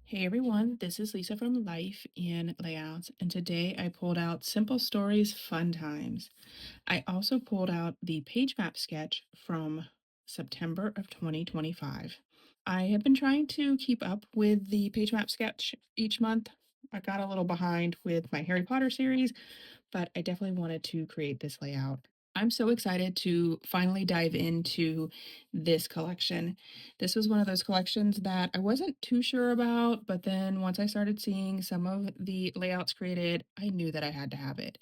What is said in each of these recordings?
Hey everyone, this is Lisa from Life in Layouts, and today I pulled out Simple Stories Fun Times. I also pulled out the page map sketch from September of 2025. I have been trying to keep up with the page map sketch each month. I got a little behind with my Harry Potter series, but I definitely wanted to create this layout. I'm so excited to finally dive into this collection. This was one of those collections that I wasn't too sure about, but then once I started seeing some of the layouts created, I knew that I had to have it.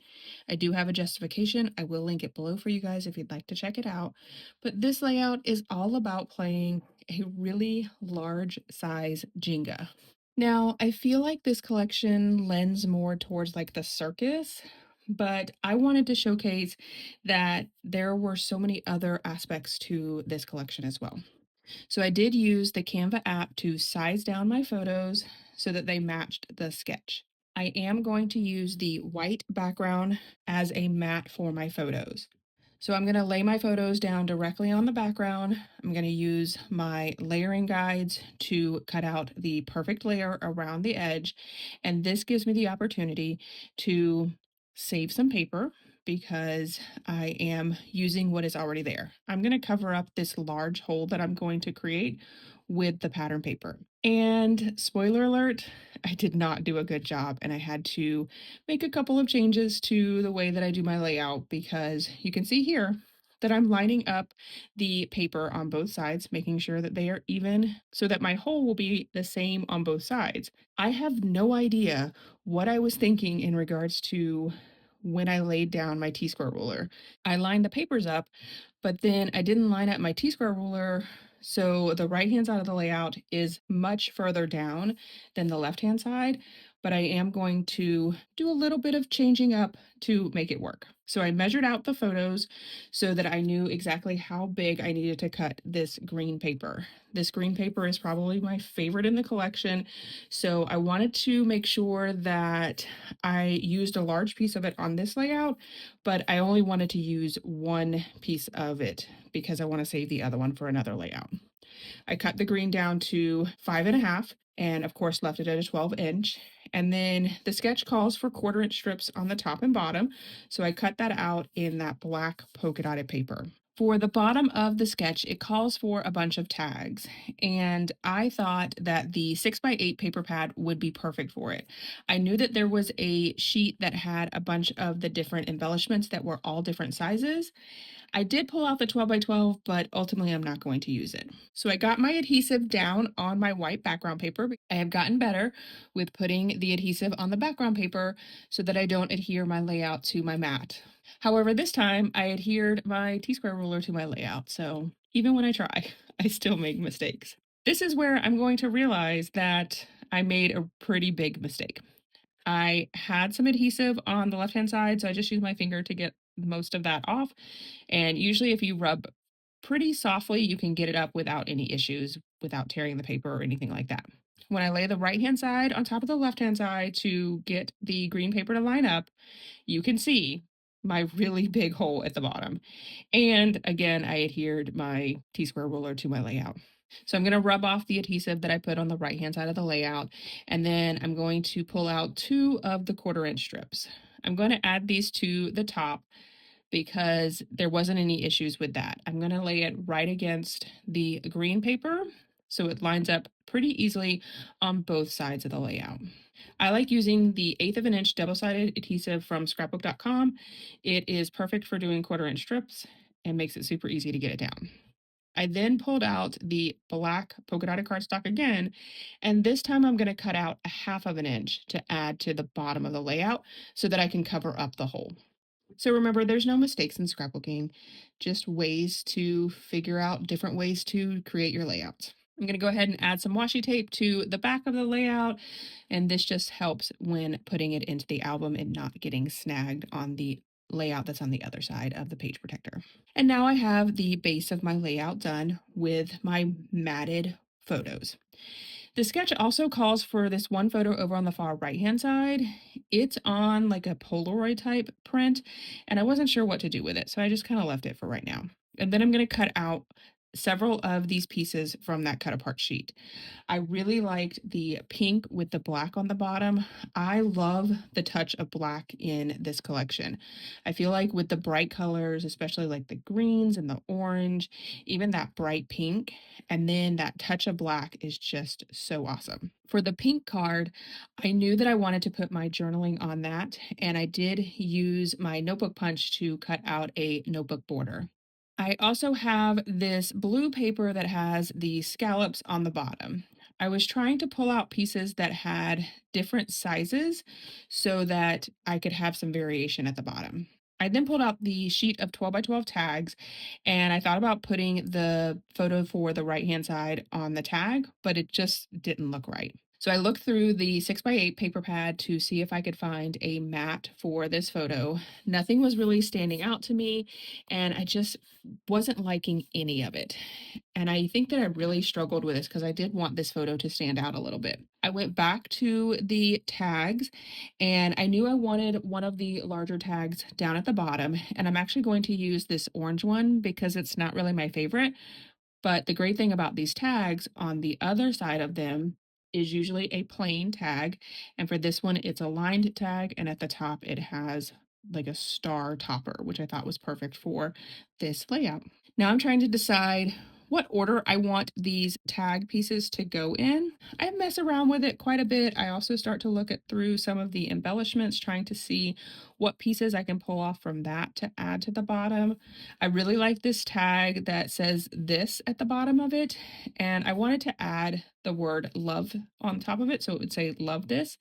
I do have a justification. I will link it below for you guys if you'd like to check it out. But this layout is all about playing a really large size Jenga. Now, I feel like this collection lends more towards like the circus, but I wanted to showcase that there were so many other aspects to this collection as well. So I did use the Canva app to size down my photos so that they matched the sketch. I am going to use the white background as a mat for my photos. So I'm going to lay my photos down directly on the background. I'm going to use my layering guides to cut out the perfect layer around the edge. And this gives me the opportunity to save some paper because I am using what is already there. I'm going to cover up this large hole that I'm going to create with the pattern paper. And spoiler alert, I did not do a good job and I had to make a couple of changes to the way that I do my layout because you can see here that I'm lining up the paper on both sides, making sure that they are even so that my hole will be the same on both sides. I have no idea what I was thinking in regards to when I laid down my T-square ruler. I lined the papers up, but then I didn't line up my T-square ruler, so the right-hand side of the layout is much further down than the left-hand side, but I am going to do a little bit of changing up to make it work. So I measured out the photos so that I knew exactly how big I needed to cut this green paper. This green paper is probably my favorite in the collection, so I wanted to make sure that I used a large piece of it on this layout, but I only wanted to use one piece of it because I want to save the other one for another layout. I cut the green down to 5.5 and of course left it at a 12-inch. And then the sketch calls for 1/4-inch strips on the top and bottom. So I cut that out in that black polka dotted paper. For the bottom of the sketch, it calls for a bunch of tags, and I thought that the 6x8 paper pad would be perfect for it. I knew that there was a sheet that had a bunch of the different embellishments that were all different sizes. I did pull out the 12 by 12, but ultimately I'm not going to use it. So I got my adhesive down on my white background paper. I have gotten better with putting the adhesive on the background paper so that I don't adhere my layout to my mat. However, this time I adhered my T-square ruler to my layout. So even when I try, I still make mistakes. This is where I'm going to realize that I made a pretty big mistake. I had some adhesive on the left-hand side, so I just used my finger to get most of that off. And usually if you rub pretty softly, you can get it up without any issues, without tearing the paper or anything like that. When I lay the right-hand side on top of the left-hand side to get the green paper to line up, you can see my really big hole at the bottom. And again, I adhered my T-square ruler to my layout. So I'm going to rub off the adhesive that I put on the right hand side of the layout, and then I'm going to pull out 2 of the 1/4-inch strips. I'm going to add these to the top because there wasn't any issues with that. I'm going to lay it right against the green paper so it lines up pretty easily on both sides of the layout. I like using the 1/8 of an inch double-sided adhesive from scrapbook.com. It is perfect for doing 1/4-inch strips and makes it super easy to get it down. I then pulled out the black polka dotted cardstock again, and this time I'm going to cut out 1/2 of an inch to add to the bottom of the layout so that I can cover up the hole. So remember, there's no mistakes in scrapbooking, just ways to figure out different ways to create your layouts. I'm going to go ahead and add some washi tape to the back of the layout, and this just helps when putting it into the album and not getting snagged on the layout that's on the other side of the page protector. And now I have the base of my layout done with my matted photos. The sketch also calls for this one photo over on the far right-hand side. It's on like a Polaroid type print, and I wasn't sure what to do with it, so I just kind of left it for right now. And then I'm going to cut out several of these pieces from that cut apart sheet. I really liked the pink with the black on the bottom. I love the touch of black in this collection. I feel like with the bright colors, especially like the greens and the orange, even that bright pink, and then that touch of black is just so awesome. For the pink card, I knew that I wanted to put my journaling on that, and I did use my notebook punch to cut out a notebook border. I also have this blue paper that has the scallops on the bottom. I was trying to pull out pieces that had different sizes so that I could have some variation at the bottom. I then pulled out the sheet of 12 by 12 tags and I thought about putting the photo for the right hand side on the tag, but it just didn't look right. So I looked through the 6 by 8 paper pad to see if I could find a mat for this photo. Nothing was really standing out to me, and I just wasn't liking any of it. And I think that I really struggled with this because I did want this photo to stand out a little bit. I went back to the tags and I knew I wanted one of the larger tags down at the bottom. And I'm actually going to use this orange one because it's not really my favorite. But the great thing about these tags on the other side of them is usually a plain tag. And for this one, it's a lined tag. And at the top, it has like a star topper, which I thought was perfect for this layout. Now I'm trying to decide what order I want these tag pieces to go in. I mess around with it quite a bit. I also start to look at through some of the embellishments, trying to see what pieces I can pull off from that to add to the bottom. I really like this tag that says this at the bottom of it, and I wanted to add the word love on top of it, so it would say love this,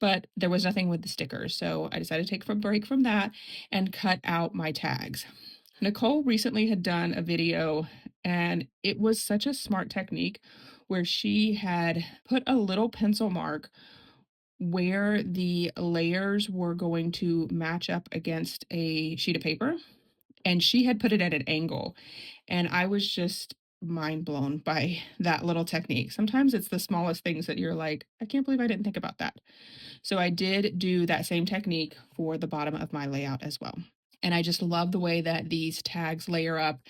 but there was nothing with the stickers, so I decided to take a break from that and cut out my tags. Nicole recently had done a video, and it was such a smart technique where she had put a little pencil mark where the layers were going to match up against a sheet of paper, and she had put it at an angle, and I was just mind blown by that little technique. Sometimes it's the smallest things that you're like, I can't believe I didn't think about that. So I did do that same technique for the bottom of my layout as well. And I just love the way that these tags layer up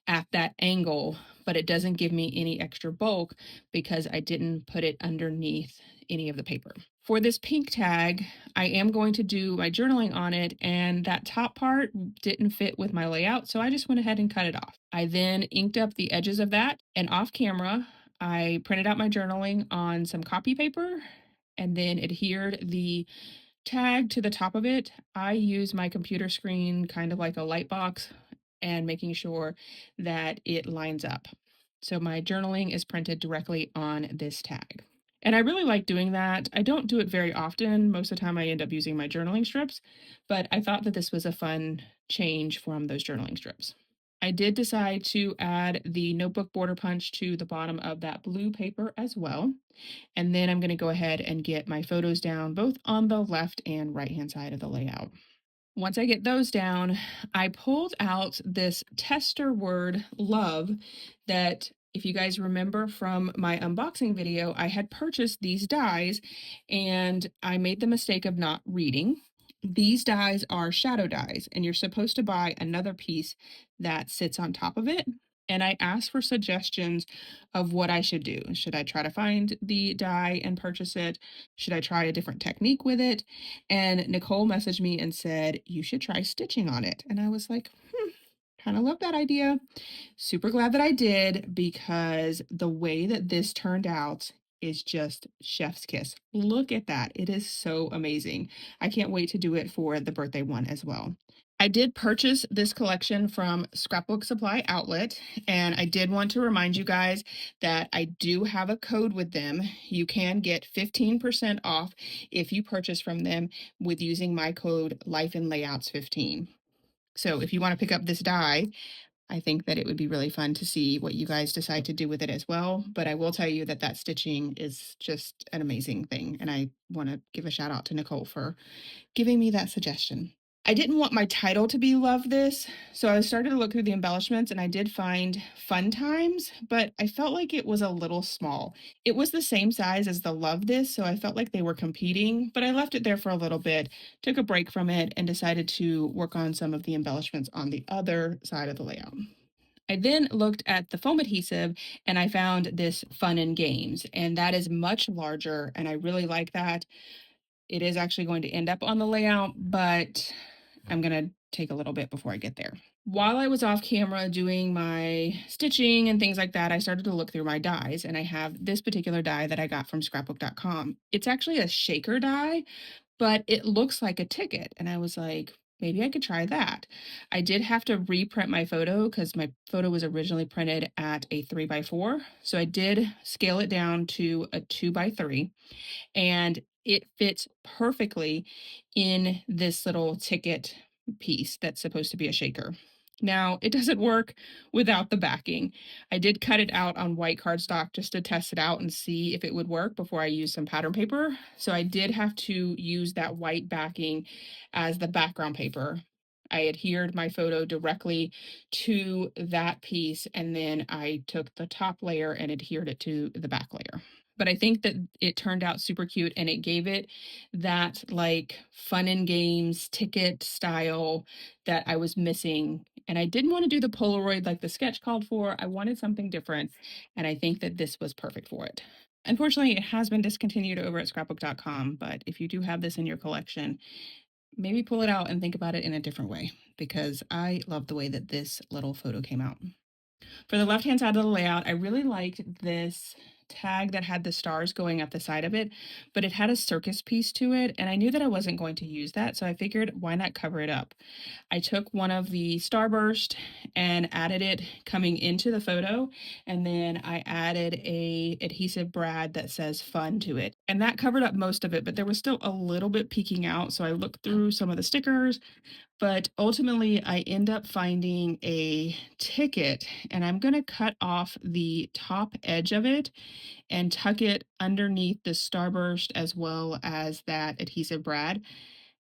at that angle, but it doesn't give me any extra bulk because I didn't put it underneath any of the paper. For this pink tag, I am going to do my journaling on it, and that top part didn't fit with my layout, so I just went ahead and cut it off. I then inked up the edges of that, and off camera, I printed out my journaling on some copy paper and then adhered the tag to the top of it. I use my computer screen kind of like a light box and making sure that it lines up. So my journaling is printed directly on this tag. And I really like doing that. I don't do it very often. Most of the time I end up using my journaling strips, but I thought that this was a fun change from those journaling strips. I did decide to add the notebook border punch to the bottom of that blue paper as well. And then I'm going to go ahead and get my photos down both on the left and right hand side of the layout. Once I get those down, I pulled out this tester word love that, if you guys remember from my unboxing video, I had purchased these dies and I made the mistake of not reading. These dies are shadow dies, and you're supposed to buy another piece that sits on top of it. And I asked for suggestions of what I should do. Should I try to find the die and purchase it? Should I try a different technique with it? And Nicole messaged me and said, you should try stitching on it. And I was like, kind of love that idea. Super glad that I did because the way that this turned out is just chef's kiss. Look at that. It is so amazing. I can't wait to do it for the birthday one as well. I did purchase this collection from Scrapbook Supply Outlet, and I did want to remind you guys that I do have a code with them. You can get 15% off if you purchase from them with using my code LifeInLayouts15. So if you want to pick up this die, I think that it would be really fun to see what you guys decide to do with it as well. But I will tell you that that stitching is just an amazing thing. And I want to give a shout out to Nicole for giving me that suggestion. I didn't want my title to be Love This, so I started to look through the embellishments and I did find Fun Times, but I felt like it was a little small. It was the same size as the Love This, so I felt like they were competing, but I left it there for a little bit, took a break from it, and decided to work on some of the embellishments on the other side of the layout. I then looked at the foam adhesive and I found this Fun and Games, and that is much larger, and I really like that. It is actually going to end up on the layout, but I'm going to take a little bit before I get there. While I was off camera doing my stitching and things like that, I started to look through my dies, and I have this particular die that I got from scrapbook.com. It's actually a shaker die, but it looks like a ticket. And I was like, maybe I could try that. I did have to reprint my photo because my photo was originally printed at a 3x4. So I did scale it down to a 2x3, and it fits perfectly in this little ticket piece that's supposed to be a shaker. Now, it doesn't work without the backing. I did cut it out on white cardstock just to test it out and see if it would work before I used some pattern paper. So I did have to use that white backing as the background paper. I adhered my photo directly to that piece, and then I took the top layer and adhered it to the back layer. But I think that it turned out super cute, and it gave it that like Fun and Games ticket style that I was missing. And I didn't want to do the Polaroid like the sketch called for. I wanted something different, and I think that this was perfect for it. Unfortunately, it has been discontinued over at scrapbook.com, but if you do have this in your collection, maybe pull it out and think about it in a different way, because I love the way that this little photo came out. For the left-hand side of the layout, I really liked this tag that had the stars going up the side of it, but it had a circus piece to it, and I knew that I wasn't going to use that, so I figured why not cover it up. I took one of the starburst and added it coming into the photo, and then I added a adhesive brad that says fun to it, and that covered up most of it, but there was still a little bit peeking out, so I looked through some of the stickers. But ultimately, I end up finding a ticket, and I'm going to cut off the top edge of it and tuck it underneath the starburst as well as that adhesive brad.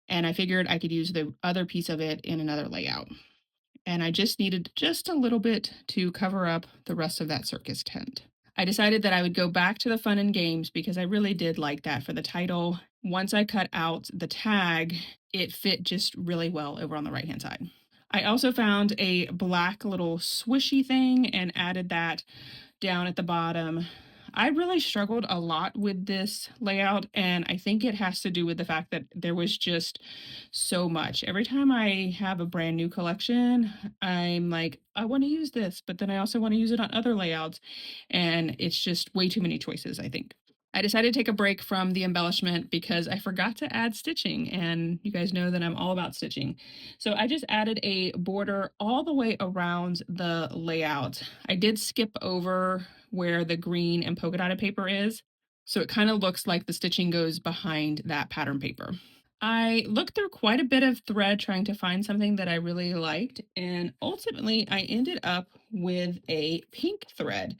And I figured I could use the other piece of it in another layout. And I just needed just a little bit to cover up the rest of that circus tent. I decided that I would go back to the Fun and Games because I really did like that for the title. Once I cut out the tag, it fit just really well over on the right hand side. I also found a black little swishy thing and added that down at the bottom. I really struggled a lot with this layout, and I think it has to do with the fact that there was just so much. Every time I have a brand new collection, I'm like, I want to use this, but then I also want to use it on other layouts, and it's just way too many choices, I think. I decided to take a break from the embellishment because I forgot to add stitching, and you guys know that I'm all about stitching. So I just added a border all the way around the layout. I did skip over where the green and polka dotted paper is, so it kind of looks like the stitching goes behind that pattern paper. I looked through quite a bit of thread trying to find something that I really liked, and ultimately I ended up with a pink thread.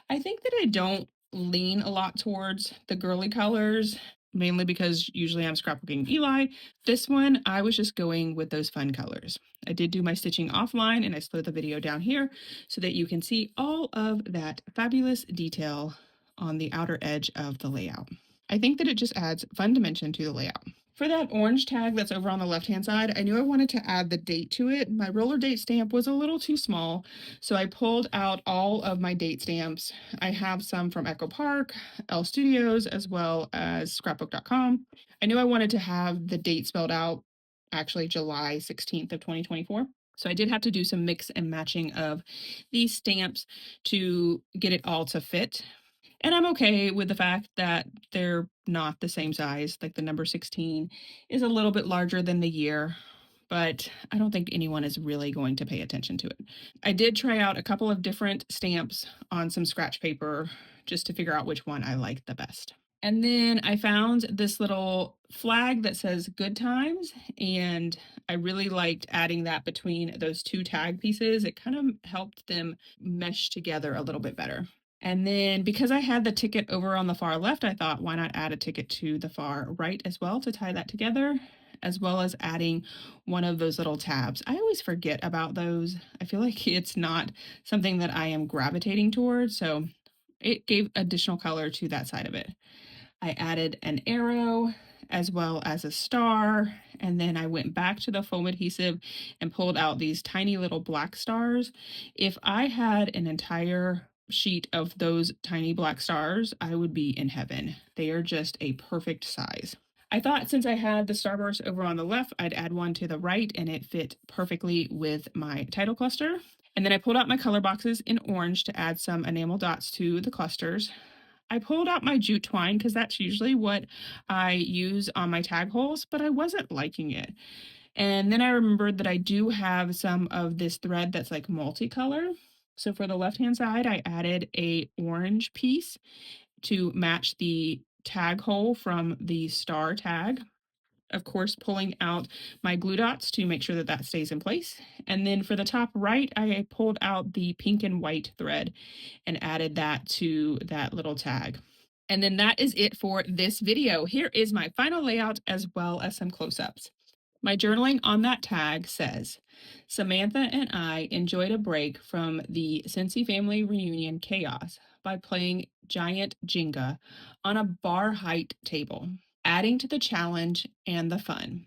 I think that I don't lean a lot towards the girly colors, mainly because usually I'm scrapbooking Eli. This one, I was just going with those fun colors. I did do my stitching offline, and I slowed the video down here so that you can see all of that fabulous detail on the outer edge of the layout. I think that it just adds fun dimension to the layout. For that orange tag that's over on the left-hand side, I knew I wanted to add the date to it. My roller date stamp was a little too small, so I pulled out all of my date stamps. I have some from Echo Park, L Studios, as well as scrapbook.com. I knew I wanted to have the date spelled out, actually July 16th of 2024. So I did have to do some mix and matching of these stamps to get it all to fit. And I'm okay with the fact that they're not the same size. Like the number 16 is a little bit larger than the year, but I don't think anyone is really going to pay attention to it. I did try out a couple of different stamps on some scratch paper just to figure out which one I liked the best. And then I found this little flag that says good times, and I really liked adding that between those two tag pieces. It kind of helped them mesh together a little bit better. And then because I had the ticket over on the far left, I thought, why not add a ticket to the far right as well to tie that together, as well as adding one of those little tabs. I always forget about those. I feel like it's not something that I am gravitating towards, so it gave additional color to that side of it. I added an arrow as well as a star. And then I went back to the foam adhesive and pulled out these tiny little black stars. If I had an entire sheet of those tiny black stars, I would be in heaven. They are just a perfect size. I thought since I had the starburst over on the left, I'd add one to the right, and it fit perfectly with my title cluster. And then I pulled out my color boxes in orange to add some enamel dots to the clusters. I pulled out my jute twine because that's usually what I use on my tag holes, but I wasn't liking it. And then I remembered that I do have some of this thread that's like multicolor. So for the left-hand side, I added a orange piece to match the tag hole from the star tag. Of course, pulling out my glue dots to make sure that that stays in place. And then for the top right, I pulled out the pink and white thread and added that to that little tag. And then that is it for this video. Here is my final layout as well as some close-ups. My journaling on that tag says, Samantha and I enjoyed a break from the Scentsy Family Reunion chaos by playing giant Jenga on a bar height table, adding to the challenge and the fun.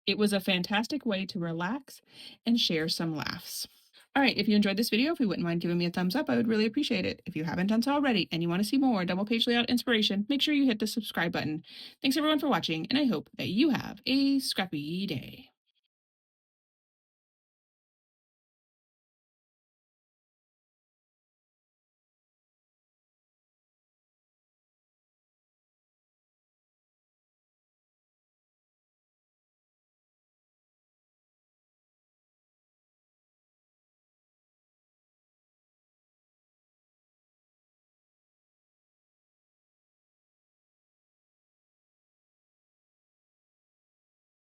It was a fantastic way to relax and share some laughs. All right, if you enjoyed this video, if you wouldn't mind giving me a thumbs up, I would really appreciate it. If you haven't done so already and you want to see more double page layout inspiration, make sure you hit the subscribe button. Thanks everyone for watching, and I hope that you have a scrappy day.